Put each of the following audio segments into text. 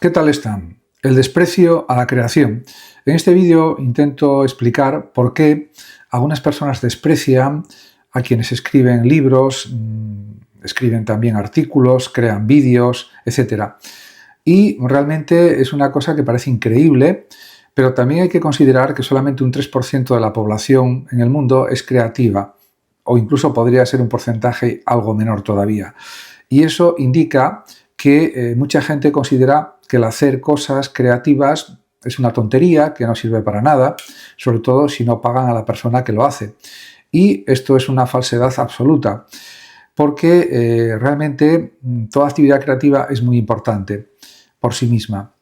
¿Qué tal están? El desprecio a la creación. En este vídeo intento explicar por qué algunas personas desprecian a quienes escriben libros, escriben también artículos, crean vídeos, etc. Y realmente es una cosa que parece increíble, pero también hay que considerar que solamente un 3% de la población en el mundo es creativa, o incluso podría ser un porcentaje algo menor todavía. Y eso indica que mucha gente considera que el hacer cosas creativas es una tontería, que no sirve para nada, sobre todo si no pagan a la persona que lo hace. Y esto es una falsedad absoluta, porque realmente toda actividad creativa es muy importante por sí misma.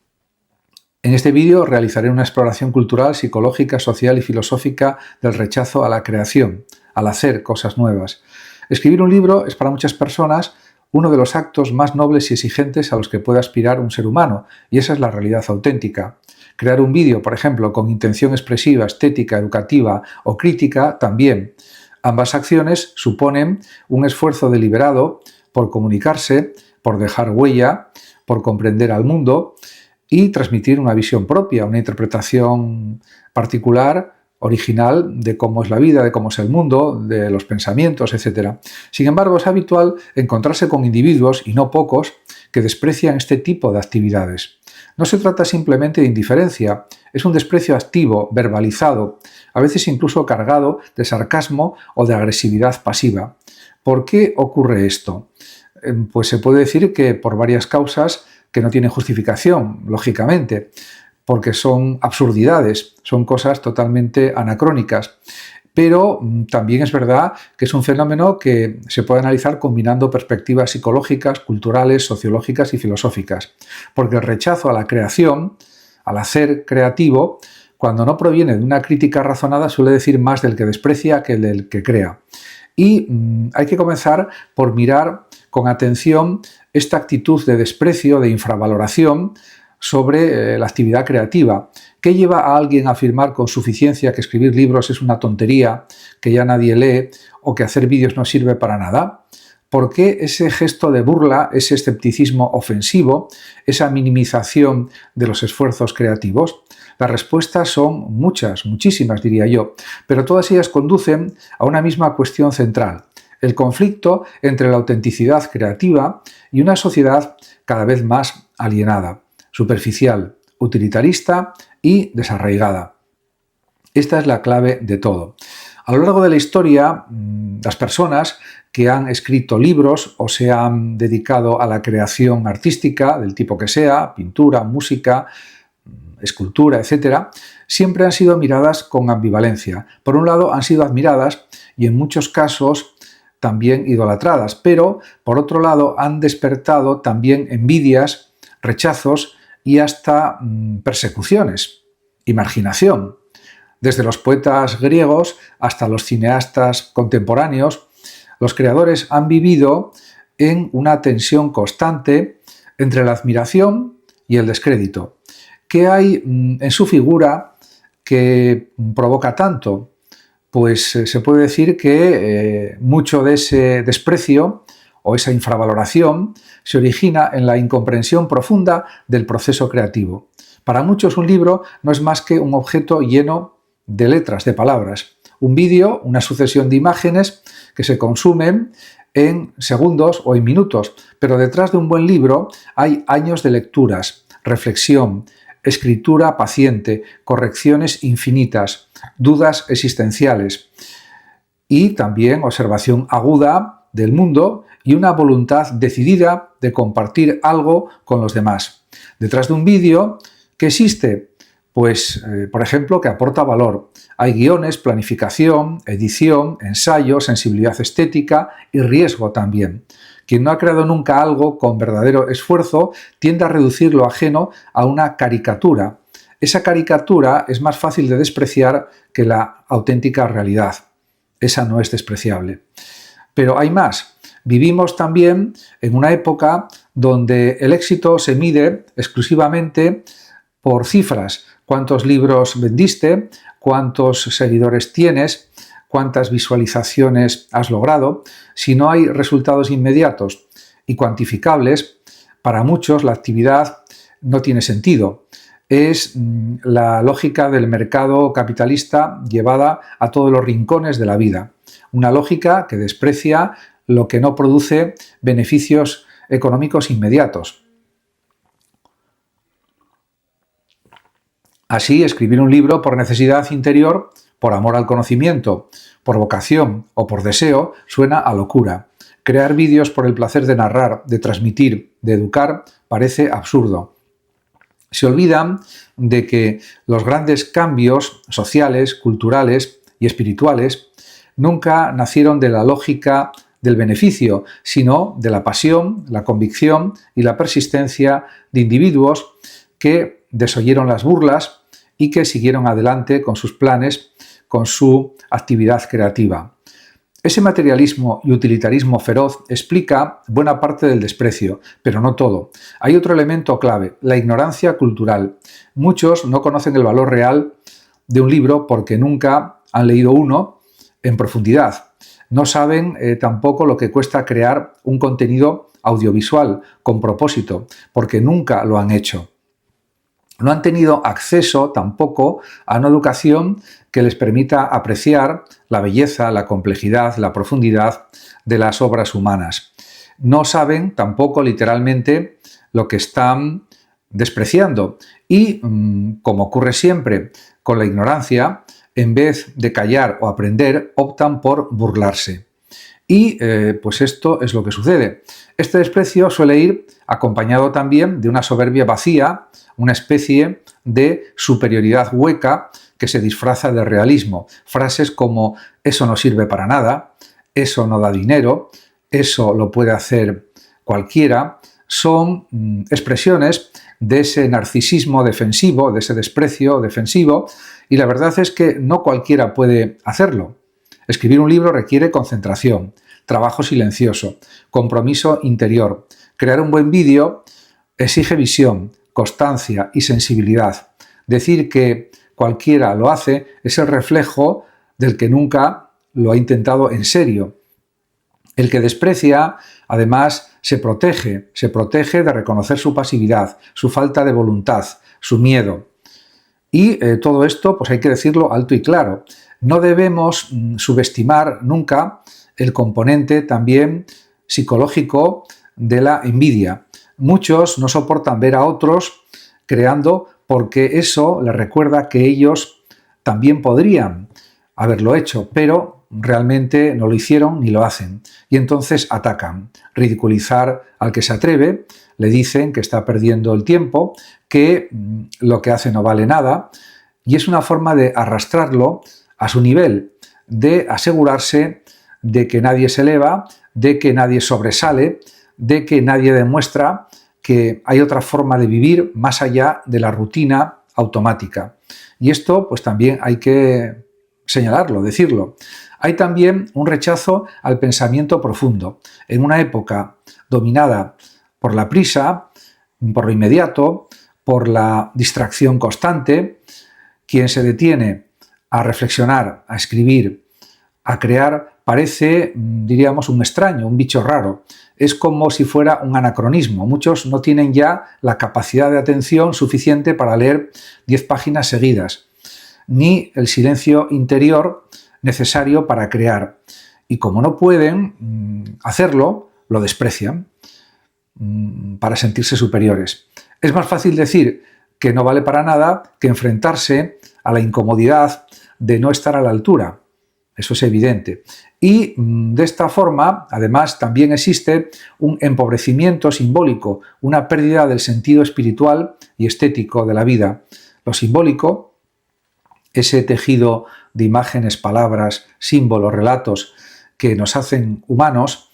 En este vídeo realizaré una exploración cultural, psicológica, social y filosófica del rechazo a la creación, al hacer cosas nuevas. Escribir un libro es para muchas personas uno de los actos más nobles y exigentes a los que puede aspirar un ser humano, y esa es la realidad auténtica. Crear un vídeo, por ejemplo, con intención expresiva, estética, educativa o crítica, también. Ambas acciones suponen un esfuerzo deliberado por comunicarse, por dejar huella, por comprender al mundo y transmitir una visión propia, una interpretación particular, original de cómo es la vida, de cómo es el mundo, de los pensamientos, etc. Sin embargo, es habitual encontrarse con individuos, y no pocos, que desprecian este tipo de actividades. No se trata simplemente de indiferencia, es un desprecio activo, verbalizado, a veces incluso cargado de sarcasmo o de agresividad pasiva. ¿Por qué ocurre esto? Pues se puede decir que por varias causas que no tienen justificación, lógicamente, porque son absurdidades, son cosas totalmente anacrónicas. Pero también es verdad que es un fenómeno que se puede analizar combinando perspectivas psicológicas, culturales, sociológicas y filosóficas. Porque el rechazo a la creación, al hacer creativo, cuando no proviene de una crítica razonada, suele decir más del que desprecia que del que crea. Y hay que comenzar por mirar con atención esta actitud de desprecio, de infravaloración sobre la actividad creativa. ¿Qué lleva a alguien a afirmar con suficiencia que escribir libros es una tontería, que ya nadie lee o que hacer vídeos no sirve para nada? ¿Por qué ese gesto de burla, ese escepticismo ofensivo, esa minimización de los esfuerzos creativos? Las respuestas son muchas, muchísimas diría yo, pero todas ellas conducen a una misma cuestión central: el conflicto entre la autenticidad creativa y una sociedad cada vez más alienada, superficial, utilitarista y desarraigada. Esta es la clave de todo. A lo largo de la historia, las personas que han escrito libros o se han dedicado a la creación artística, del tipo que sea, pintura, música, escultura, etc., siempre han sido miradas con ambivalencia. Por un lado, han sido admiradas y en muchos casos también idolatradas, pero por otro lado han despertado también envidias, rechazos y hasta persecuciones y marginación. Desde los poetas griegos hasta los cineastas contemporáneos, los creadores han vivido en una tensión constante entre la admiración y el descrédito. ¿Qué hay en su figura que provoca tanto? Pues se puede decir que mucho de ese desprecio o esa infravaloración se origina en la incomprensión profunda del proceso creativo. Para muchos un libro no es más que un objeto lleno de letras, de palabras. Un vídeo, una sucesión de imágenes que se consumen en segundos o en minutos, pero detrás de un buen libro hay años de lecturas, reflexión, escritura paciente, correcciones infinitas, dudas existenciales y también observación aguda del mundo y una voluntad decidida de compartir algo con los demás. Detrás de un vídeo, ¿qué existe? Pues, por ejemplo, que aporta valor. Hay guiones, planificación, edición, ensayo, sensibilidad estética y riesgo también. Quien no ha creado nunca algo con verdadero esfuerzo tiende a reducir lo ajeno a una caricatura. Esa caricatura es más fácil de despreciar que la auténtica realidad. Esa no es despreciable. Pero hay más. Vivimos también en una época donde el éxito se mide exclusivamente por cifras. ¿Cuántos libros vendiste? ¿Cuántos seguidores tienes? ¿Cuántas visualizaciones has logrado? Si no hay resultados inmediatos y cuantificables, para muchos la actividad no tiene sentido. Es la lógica del mercado capitalista llevada a todos los rincones de la vida. Una lógica que desprecia lo que no produce beneficios económicos inmediatos. Así, escribir un libro por necesidad interior, por amor al conocimiento, por vocación o por deseo, suena a locura. Crear vídeos por el placer de narrar, de transmitir, de educar, parece absurdo. Se olvidan de que los grandes cambios sociales, culturales y espirituales nunca nacieron de la lógica del beneficio, sino de la pasión, la convicción y la persistencia de individuos que desoyeron las burlas y que siguieron adelante con sus planes, con su actividad creativa. Ese materialismo y utilitarismo feroz explica buena parte del desprecio, pero no todo. Hay otro elemento clave, la ignorancia cultural. Muchos no conocen el valor real de un libro porque nunca han leído uno en profundidad. No saben tampoco lo que cuesta crear un contenido audiovisual con propósito, porque nunca lo han hecho. No han tenido acceso tampoco a una educación que les permita apreciar la belleza, la complejidad, la profundidad de las obras humanas. No saben tampoco literalmente lo que están despreciando y, como ocurre siempre con la ignorancia, en vez de callar o aprender, optan por burlarse. Y pues esto es lo que sucede. Este desprecio suele ir acompañado también de una soberbia vacía, una especie de superioridad hueca que se disfraza de realismo. Frases como eso no sirve para nada, eso no da dinero, eso lo puede hacer cualquiera, son expresiones de ese narcisismo defensivo, de ese desprecio defensivo, y la verdad es que no cualquiera puede hacerlo. Escribir un libro requiere concentración, trabajo silencioso, compromiso interior. Crear un buen vídeo exige visión, constancia y sensibilidad. Decir que cualquiera lo hace es el reflejo del que nunca lo ha intentado en serio. El que desprecia, además, se protege de reconocer su pasividad, su falta de voluntad, su miedo. Y todo esto, pues hay que decirlo alto y claro. No debemos subestimar nunca el componente también psicológico de la envidia. Muchos no soportan ver a otros creando porque eso les recuerda que ellos también podrían haberlo hecho, pero realmente no lo hicieron ni lo hacen. Y entonces atacan. Ridiculizar al que se atreve, le dicen que está perdiendo el tiempo, que lo que hace no vale nada, y es una forma de arrastrarlo a su nivel, de asegurarse de que nadie se eleva, de que nadie sobresale, de que nadie demuestra que hay otra forma de vivir más allá de la rutina automática. Y esto pues también hay que señalarlo, decirlo. Hay también un rechazo al pensamiento profundo. En una época dominada por la prisa, por lo inmediato, por la distracción constante, quien se detiene a reflexionar, a escribir, a crear, parece, diríamos, un extraño, un bicho raro. Es como si fuera un anacronismo. Muchos no tienen ya la capacidad de atención suficiente para leer 10 páginas seguidas, ni el silencio interior necesario para crear. Y como no pueden hacerlo, lo desprecian para sentirse superiores. Es más fácil decir que no vale para nada que enfrentarse a la incomodidad de no estar a la altura. Eso es evidente. Y de esta forma, además, también existe un empobrecimiento simbólico, una pérdida del sentido espiritual y estético de la vida. Lo simbólico, ese tejido de imágenes, palabras, símbolos, relatos que nos hacen humanos,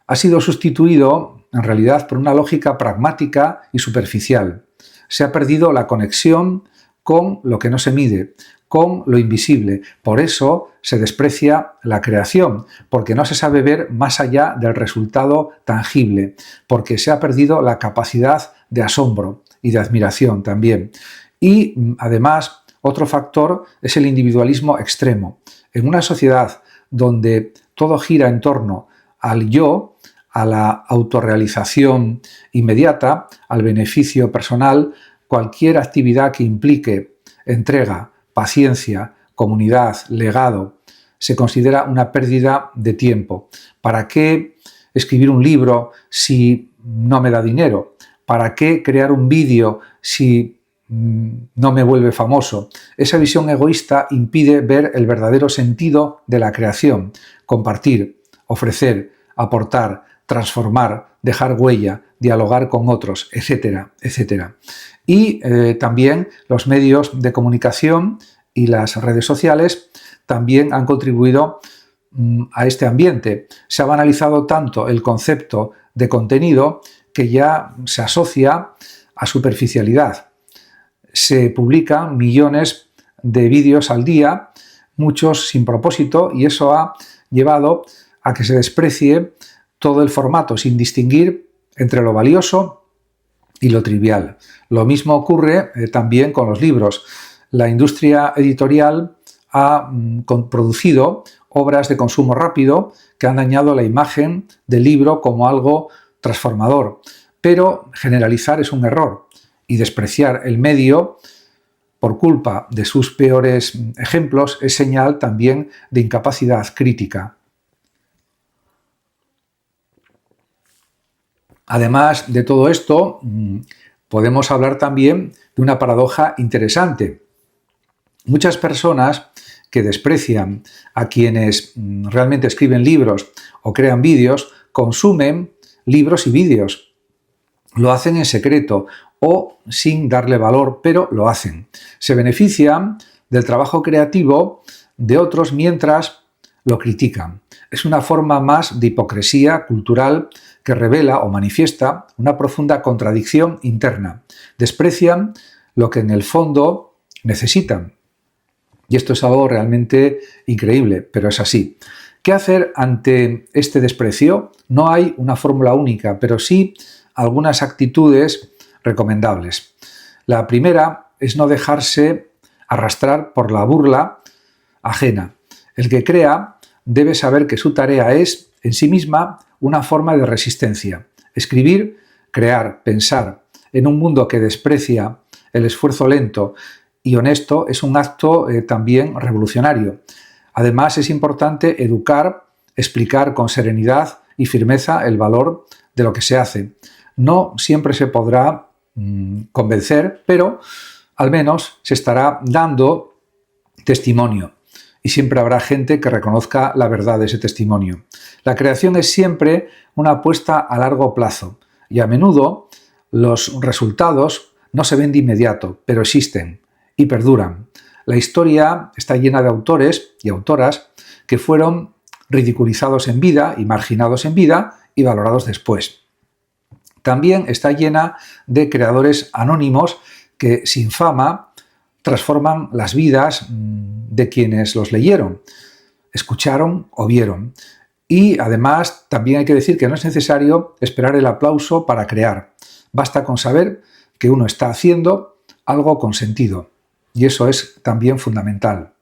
ha sido sustituido en realidad por una lógica pragmática y superficial. Se ha perdido la conexión con lo que no se mide, con lo invisible. Por eso se desprecia la creación, porque no se sabe ver más allá del resultado tangible, porque se ha perdido la capacidad de asombro y de admiración también. Y además, otro factor es el individualismo extremo. En una sociedad donde todo gira en torno al yo, a la autorrealización inmediata, al beneficio personal, cualquier actividad que implique entrega, paciencia, comunidad, legado, se considera una pérdida de tiempo. ¿Para qué escribir un libro si no me da dinero? ¿Para qué crear un vídeo si no me vuelve famoso? Esa visión egoísta impide ver el verdadero sentido de la creación: compartir, ofrecer, aportar, transformar, dejar huella, dialogar con otros, etcétera, etcétera. Y también los medios de comunicación y las redes sociales también han contribuido a este ambiente. Se ha banalizado tanto el concepto de contenido que ya se asocia a superficialidad. Se publican millones de vídeos al día, muchos sin propósito, y eso ha llevado a que se desprecie todo el formato, sin distinguir entre lo valioso y lo trivial. Lo mismo ocurre también con los libros. La industria editorial ha producido obras de consumo rápido que han dañado la imagen del libro como algo transformador. Pero generalizar es un error, y despreciar el medio por culpa de sus peores ejemplos es señal también de incapacidad crítica. Además de todo esto, podemos hablar también de una paradoja interesante. Muchas personas que desprecian a quienes realmente escriben libros o crean vídeos, consumen libros y vídeos. Lo hacen en secreto o sin darle valor, pero lo hacen. Se benefician del trabajo creativo de otros mientras lo critican. Es una forma más de hipocresía cultural que revela o manifiesta una profunda contradicción interna. Desprecian lo que en el fondo necesitan. Y esto es algo realmente increíble, pero es así. ¿Qué hacer ante este desprecio? No hay una fórmula única, pero sí algunas actitudes recomendables. La primera es no dejarse arrastrar por la burla ajena. El que crea debe saber que su tarea es, en sí misma, una forma de resistencia. Escribir, crear, pensar en un mundo que desprecia el esfuerzo lento y honesto es un acto también revolucionario. Además, es importante educar, explicar con serenidad y firmeza el valor de lo que se hace. No siempre se podrá convencer, pero al menos se estará dando testimonio. Y siempre habrá gente que reconozca la verdad de ese testimonio. La creación es siempre una apuesta a largo plazo y a menudo los resultados no se ven de inmediato, pero existen y perduran. La historia está llena de autores y autoras que fueron ridiculizados en vida y marginados en vida y valorados después. También está llena de creadores anónimos que sin fama transforman las vidas de quienes los leyeron, escucharon o vieron. Y además también hay que decir que no es necesario esperar el aplauso para crear. Basta con saber que uno está haciendo algo con sentido. Y eso es también fundamental.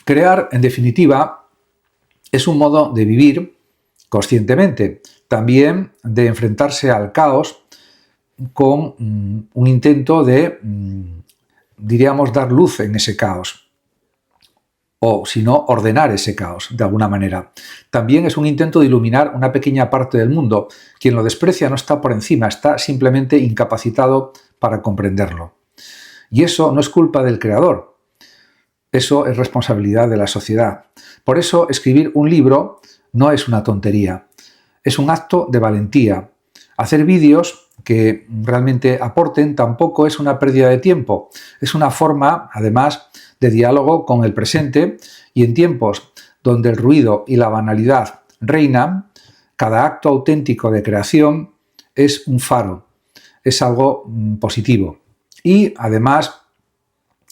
Crear, en definitiva, es un modo de vivir conscientemente, también de enfrentarse al caos con un intento de, diríamos, dar luz en ese caos, o si no, ordenar ese caos de alguna manera. También es un intento de iluminar una pequeña parte del mundo. Quien lo desprecia no está por encima, está simplemente incapacitado para comprenderlo. Y eso no es culpa del creador, eso es responsabilidad de la sociedad. Por eso escribir un libro no es una tontería, es un acto de valentía. Hacer vídeos que realmente aporten tampoco es una pérdida de tiempo, es una forma, además, de diálogo con el presente, y en tiempos donde el ruido y la banalidad reinan, cada acto auténtico de creación es un faro, es algo positivo. Y además,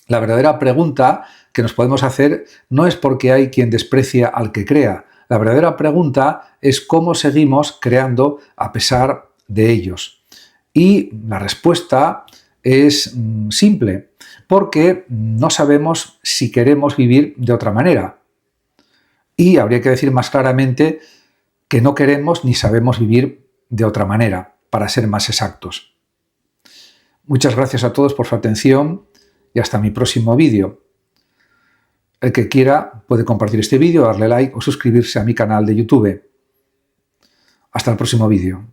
la verdadera pregunta que nos podemos hacer no es por qué hay quien desprecia al que crea. La verdadera pregunta es cómo seguimos creando a pesar de ellos. Y la respuesta es simple, porque no sabemos si queremos vivir de otra manera. Y habría que decir más claramente que no queremos ni sabemos vivir de otra manera, para ser más exactos. Muchas gracias a todos por su atención y hasta mi próximo vídeo. El que quiera puede compartir este vídeo, darle like o suscribirse a mi canal de YouTube. Hasta el próximo vídeo.